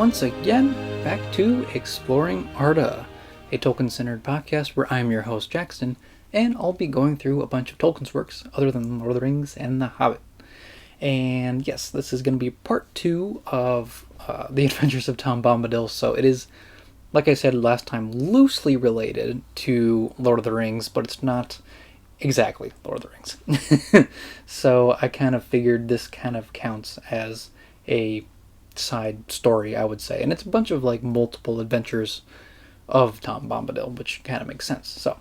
once again back to Exploring Arda, a Tolkien-centered podcast where I'm your host Jackson, and I'll be going through a bunch of Tolkien's works other than Lord of the Rings and The Hobbit. And yes, this is going to be part 2 of The Adventures of Tom Bombadil, so it is, like I said last time, loosely related to Lord of the Rings, but it's not exactly Lord of the Rings. So I kind of figured this kind of counts as a side story, I would say. And it's a bunch of like multiple adventures of Tom Bombadil, which kind of makes sense. So,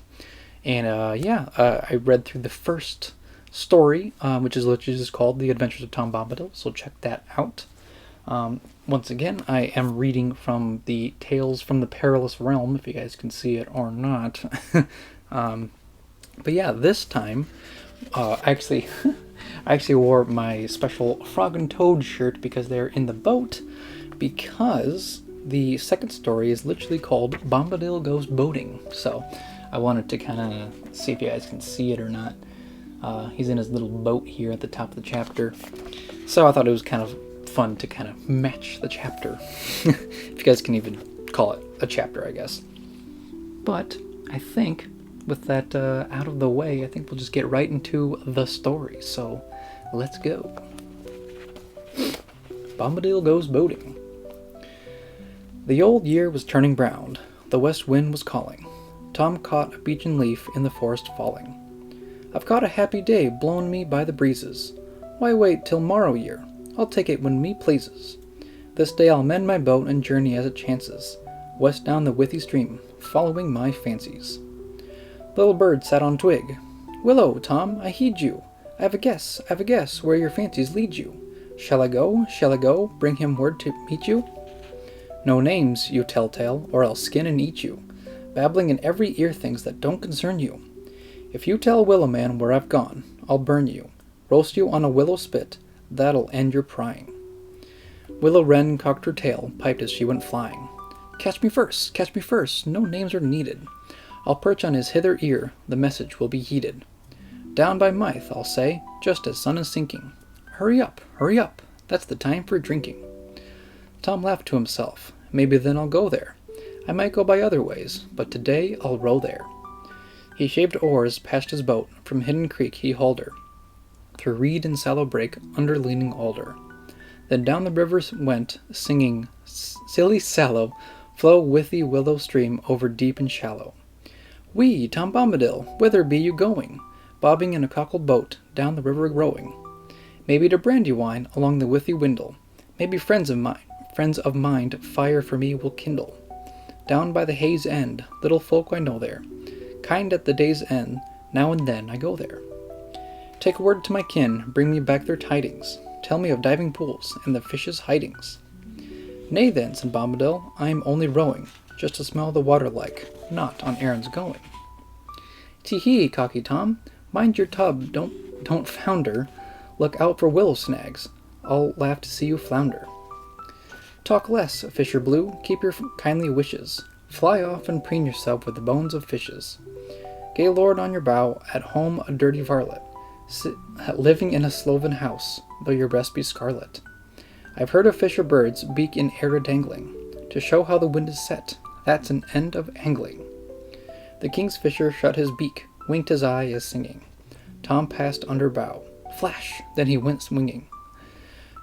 and I read through the first story, which is called The Adventures of Tom Bombadil, so check that out. Once again, I am reading from the Tales from the Perilous Realm, if you guys can see it or not. But yeah, this time, I actually wore my special Frog and Toad shirt because they're in the boat, because the second story is literally called Bombadil Goes Boating. So I wanted to kind of see if you guys can see it or not. He's in his little boat here at the top of the chapter. So I thought it was kind of fun to kind of match the chapter. If you guys can even call it a chapter, I guess. But I think with that out of the way, I think we'll just get right into the story. So let's go. Bombadil Goes Boating. The old year was turning brown. The west wind was calling. Tom caught a beechen leaf in the forest falling. I've caught a happy day blown me by the breezes. Why wait till morrow year? I'll take it when me pleases. This day I'll mend my boat and journey as it chances, west down the Withy stream, following my fancies. Little bird sat on twig. Willow, Tom, I heed you. I've a guess where your fancies lead you. Shall I go, bring him word to meet you? No names, you telltale, or I'll skin and eat you, babbling in every ear things that don't concern you. If you tell Willow Man where I've gone, I'll burn you, roast you on a willow spit, that'll end your prying. Willow Wren cocked her tail, piped as she went flying. Catch me first, no names are needed. I'll perch on his hither ear, the message will be heeded. Down by Mythe, I'll say, just as sun is sinking. Hurry up, that's the time for drinking. Tom laughed to himself. Maybe then I'll go there. I might go by other ways, but today I'll row there. He shaved oars past his boat, from hidden creek he hauled her, through reed and sallow brake, under leaning alder. Then down the river went, singing, silly sallow, flow withy willow stream over deep and shallow. Wee, Tom Bombadil, whither be you going? Bobbing in a cockle boat, down the river rowing. Maybe to Brandywine, along the Withywindle. Maybe friends of mine, fire for me will kindle. Down by the Hayes End, little folk I know there. Kind at the day's end, now and then I go there. Take word to my kin, bring me back their tidings. Tell me of diving pools and the fishes' hidings. Nay then, said Bombadil, I am only rowing, just to smell the water like, not on errands going. Tee-hee, cocky Tom, mind your tub, don't founder. Look out for willow snags, I'll laugh to see you flounder. Talk less, Fisher Blue, keep your kindly wishes. Fly off and preen yourself with the bones of fishes. Gay lord on your bow, at home a dirty varlet, living in a sloven house, though your breast be scarlet. I've heard of fisher birds, beak in air a-dangling, to show how the wind is set, that's an end of angling. The king's fisher shut his beak, winked his eye as singing. Tom passed under bow. Flash! Then he went swinging.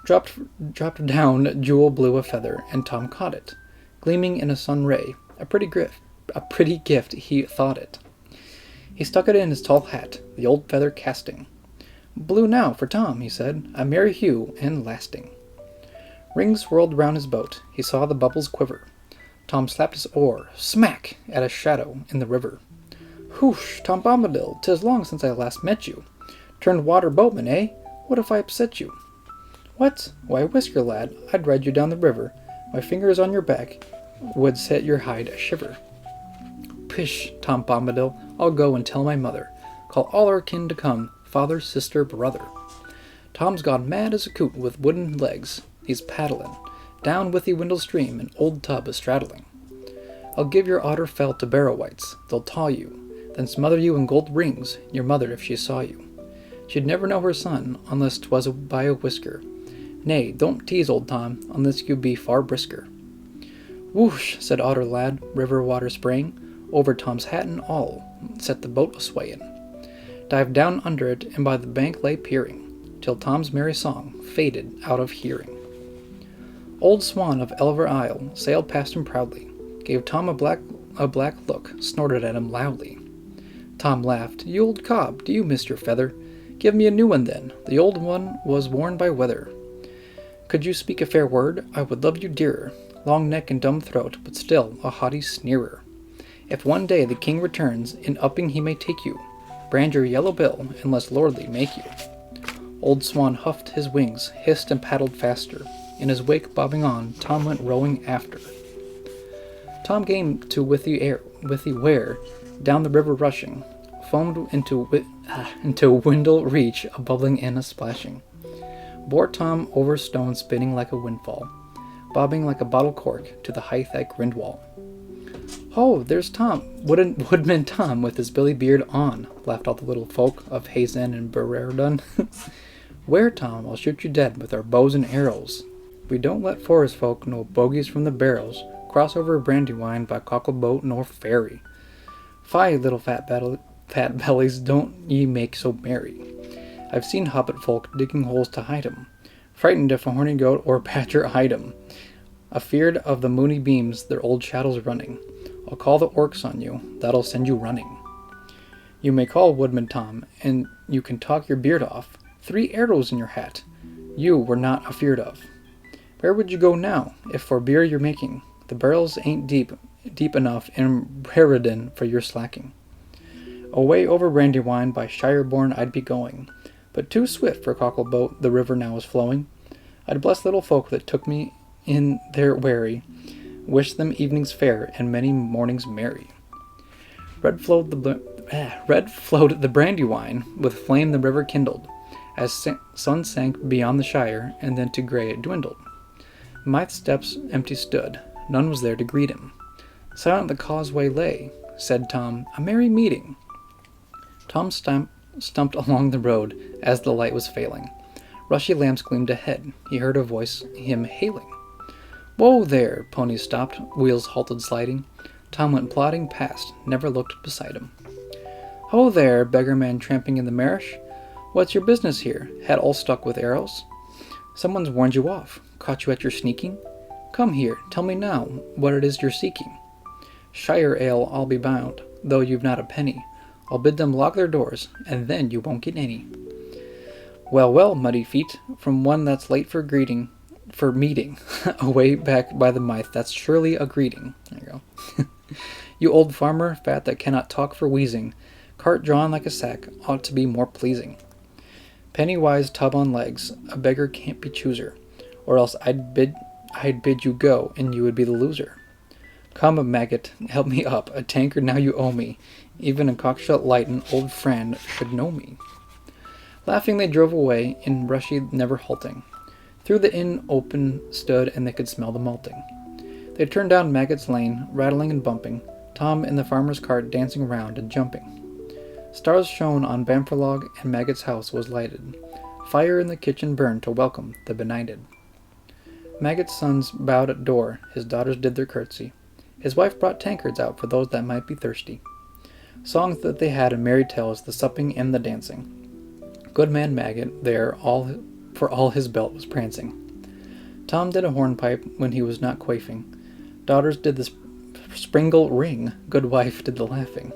Dropped down, jewel blew a feather, and Tom caught it, gleaming in a sun ray, a pretty gift, he thought it. He stuck it in his tall hat, the old feather casting. Blue now for Tom, he said, a merry hue and lasting. Rings swirled round his boat, he saw the bubbles quiver. Tom slapped his oar, smack, at a shadow in the river. Whoosh, Tom Bombadil, 'tis long since I last met you. Turned water boatman, eh? What if I upset you? What? Why, Whisker, lad, I'd ride you down the river. My fingers on your back would set your hide a shiver. Pish, Tom Bombadil, I'll go and tell my mother. Call all our kin to come, father, sister, brother. Tom's gone mad as a coot with wooden legs. He's paddling. Down Withywindle stream, an old tub a-straddling. I'll give your otter fell to Barrow-wights. They'll taw you, then smother you in gold rings, your mother if she saw you. She'd never know her son, unless 'twas by a whisker. Nay, don't tease, old Tom, unless you be far brisker. Whoosh, said Otter lad, river water spraying, over Tom's hat and all, set the boat a-swaying. Dived down under it, and by the bank lay peering, till Tom's merry song faded out of hearing. Old Swan of Elver Isle sailed past him proudly, gave Tom a black look, snorted at him loudly. Tom laughed. You old cob, do you miss your feather? Give me a new one then, the old one was worn by weather. Could you speak a fair word, I would love you dearer, long neck and dumb throat, but still a haughty sneerer. If one day the king returns, in upping he may take you, brand your yellow bill, and less lordly make you. Old Swan huffed his wings, hissed and paddled faster. In his wake bobbing on, Tom went rowing after. Tom came to Withywindle, down the river rushing, foamed into Windle reach, a bubbling and a splashing. Bore Tom over stones spinning like a windfall, bobbing like a bottle cork to the height at Grindwall. Ho, there's Tom, Woodman Tom, with his billy beard on, laughed all the little folk of Hazen and Bererdun. Where, Tom? I'll shoot you dead with our bows and arrows. We don't let forest folk know bogies from the barrels, cross over Brandywine by cockle boat nor ferry. Fie, little fat bellies, don't ye make so merry. I've seen hobbit folk digging holes to hide 'em, frightened if a horny goat or badger eyed 'em. Afeard of the moony beams, their old shadows running. I'll call the orcs on you, that'll send you running. You may call Woodman Tom, and you can talk your beard off. 3 arrows in your hat, you were not afeard of. Where would you go now, if for beer you're making? The barrels ain't deep enough in Breredan for your slacking. Away over Brandywine by Shireborn I'd be going, but too swift for cockle boat the river now is flowing. I'd bless little folk that took me in their wherry, wish them evenings fair and many mornings merry. Red flowed the Brandywine, with flame the river kindled, as sun sank beyond the shire, and then to grey it dwindled. Mythe's steps empty stood, none was there to greet him. Silent the causeway lay, said Tom, a merry meeting. Tom stumped along the road as the light was failing. Rushy lamps gleamed ahead, he heard a voice him hailing. Whoa there! Ponies stopped, wheels halted sliding. Tom went plodding past, never looked beside him. Ho there, beggarman tramping in the marish! What's your business here? Head all stuck with arrows? Someone's warned you off, caught you at your sneaking? Come here, tell me now what it is you're seeking. Shire ale, I'll be bound, though you've not a penny. I'll bid them lock their doors, and then you won't get any. Well, well, muddy feet, from one that's late for meeting, away back by the Mythe, that's surely a greeting. There you go. You old farmer, fat that cannot talk for wheezing, cart drawn like a sack, ought to be more pleasing. Pennywise tub on legs, a beggar can't be chooser, or else I'd bid you go, and you would be the loser. Come, a maggot, help me up, a tankard now you owe me, even a cockshut light an old friend should know me. Laughing they drove away, in Rushy never halting. Through the inn open stood, and they could smell the malting. They turned down Maggot's lane, rattling and bumping, Tom in the farmer's cart dancing round and jumping. Stars shone on Bamfrelog, and Maggot's house was lighted. Fire in the kitchen burned to welcome the benighted. Maggot's sons bowed at door, his daughters did their curtsy. His wife brought tankards out for those that might be thirsty. Songs that they had and merry tales, the supping and the dancing. Good man Maggot there, for all his belt was prancing. Tom did a hornpipe when he was not quaffing. Daughters did the springle ring, good wife did the laughing.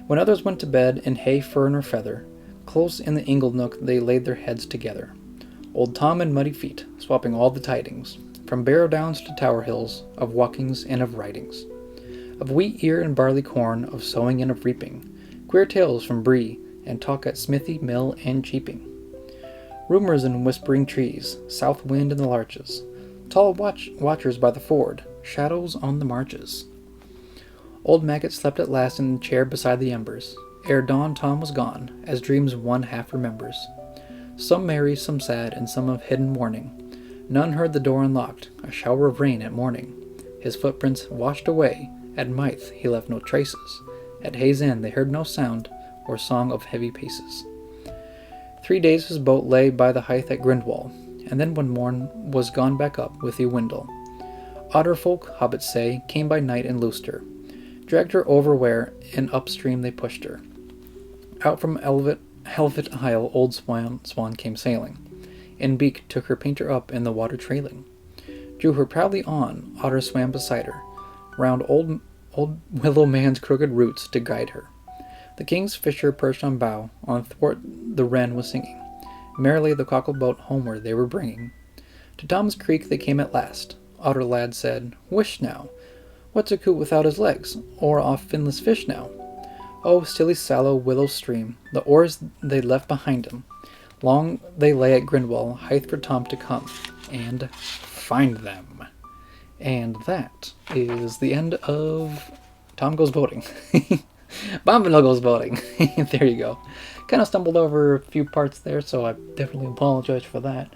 When others went to bed in hay, fern, or feather, close in the ingle nook they laid their heads together. Old Tom and Muddy Feet, swapping all the tidings, from Barrow Downs to Tower Hills, of walkings and of ridings, of wheat ear and barley corn, of sowing and of reaping, queer tales from Bree, and talk at smithy, mill, and cheaping. Rumors in whispering trees, south wind in the larches, tall watchers by the ford, shadows on the marches. Old Maggot slept at last in the chair beside the embers. Ere dawn Tom was gone, as dreams one half remembers. Some merry, some sad, and some of hidden warning. None heard the door unlocked, a shower of rain at morning. His footprints washed away, at Mythe he left no traces. At Hayes End they heard no sound, or song of heavy paces. 3 days his boat lay by the height at Grindwall, and then one morn was gone back up Withywindle. Otter folk, hobbits say, came by night and loosed her, dragged her over where, and upstream they pushed her. Out from Helvet Isle, old swan came sailing, and beak took her painter up in the water trailing. Drew her proudly on, Otter swam beside her, round old willow man's crooked roots to guide her. The king's fisher perched on bow, on thwart the wren was singing. Merrily the cockle boat homeward they were bringing. To Tom's Creek they came at last. Otter lad said, "Wish now, what's a coot without his legs, or off finless fish now? Oh, silly sallow willow stream, the oars they left behind 'em. Long they lay at Grindwell, height for Tom to come, and find them." And that is the end of Tom Goes Boating. Bombadil Goes Boating. There you go. Kind of stumbled over a few parts there, so I definitely apologize for that.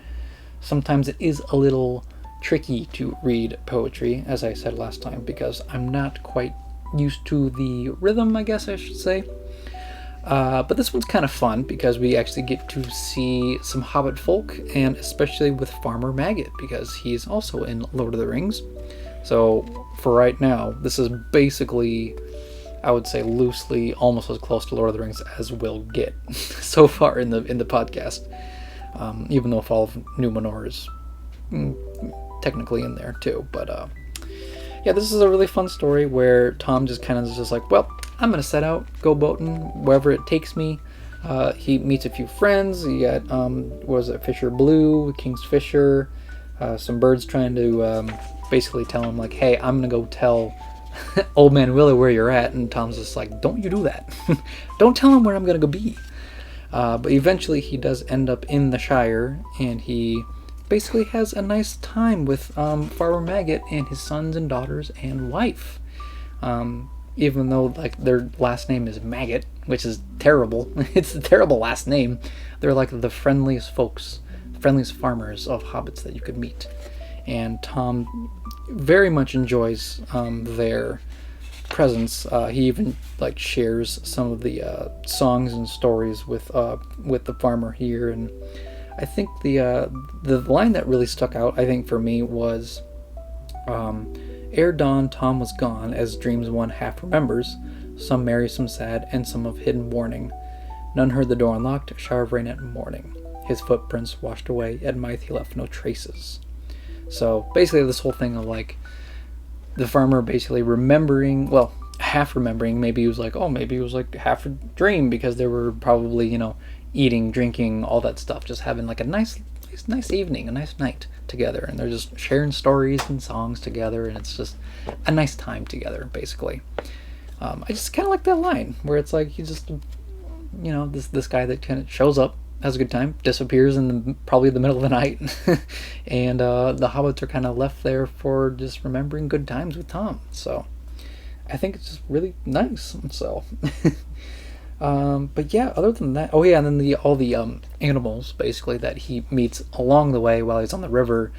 Sometimes it is a little tricky to read poetry, as I said last time, because I'm not quite used to the rhythm, I guess I should say. But this one's kind of fun because we actually get to see some Hobbit folk, and especially with Farmer Maggot, because he's also in Lord of the Rings. So for right now, this is basically, I would say loosely, almost as close to Lord of the Rings as we'll get so far in the podcast. Even though Fall of Numenor is technically in there too, but yeah, this is a really fun story where Tom just kind of is just like, well, I'm gonna set out, go boating wherever it takes me. He meets a few friends. He got was it Fisher Blue, King's Fisher, some birds trying to basically tell him like, hey, I'm gonna go tell Old Man Willie where you're at, and Tom's just like, don't you do that. Don't tell him where I'm gonna go be. But eventually he does end up in the Shire, and he basically has a nice time with Farmer Maggot and his sons and daughters and wife. Even though like their last name is Maggot, which is terrible. It's a terrible last name. They're like the friendliest folks, friendliest farmers of hobbits that you could meet. And Tom very much enjoys their presence. He even like shares some of the songs and stories with the farmer here. And I think the line that really stuck out, I think for me, was ere dawn Tom was gone, as dreams one half remembers, some merry, some sad, and some of hidden warning. None heard the door unlocked, a shower of rain at morning. His footprints washed away, at Mythe he left no traces. So basically this whole thing of like the farmer basically remembering, well, half remembering, maybe he was like, oh, maybe it was like half a dream, because they were probably, you know, eating, drinking, all that stuff, just having like a nice evening, a nice night together, and they're just sharing stories and songs together, and it's just a nice time together, basically. I just kind of like that line where it's like he's just, you know, this guy that kind of shows up, has a good time, disappears in probably the middle of the night, and the hobbits are kind of left there for just remembering good times with Tom. So I think it's just really nice. So but yeah, other than that, oh yeah, and then all the animals basically that he meets along the way while he's on the river,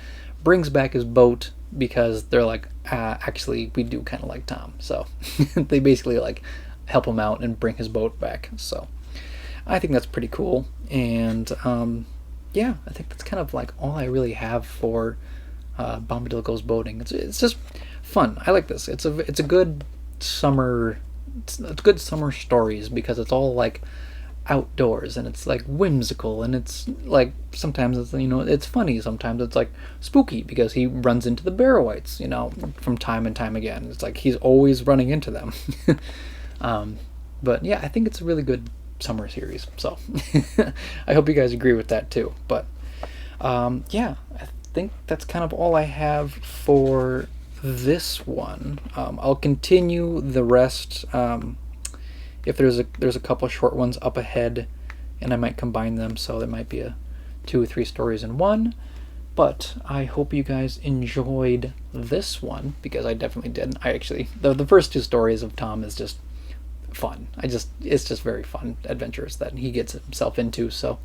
brings back his boat, because they're like, actually we do kind of like Tom, so they basically like help him out and bring his boat back. So I think that's pretty cool. And yeah, I think that's kind of like all I really have for Bombadil Goes Boating. It's just fun. I like this. It's a good summer. It's good summer stories, because it's all like outdoors, and it's like whimsical, and it's like sometimes it's, you know, it's funny, sometimes it's like spooky, because he runs into the Barrow-wights, you know, from time and time again. It's like he's always running into them. But yeah, I think it's a really good summer series, so I hope you guys agree with that too. But yeah, I think that's kind of all I have for this one. I'll continue the rest. If there's a couple of short ones up ahead, and I might combine them, so there might be 2 or 3 stories in one. But I hope you guys enjoyed this one, because I definitely did. I actually, the first 2 stories of Tom is just fun. It's just very fun adventures that he gets himself into. So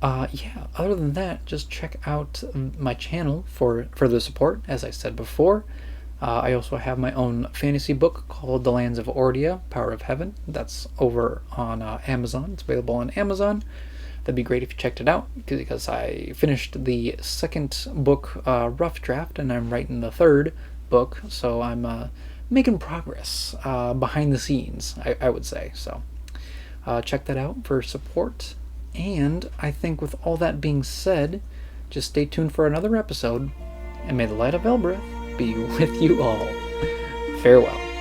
yeah, other than that, just check out my channel for further support. As I said before, I also have my own fantasy book called The Lands of Ordia, Power of Heaven. That's over on Amazon. It's available on Amazon. That'd be great if you checked it out, because I finished the second book rough draft, and I'm writing the third book, so I'm making progress behind the scenes, I would say. So check that out for support. And I think with all that being said, just stay tuned for another episode, and may the light of Elbreth be with you all. Farewell.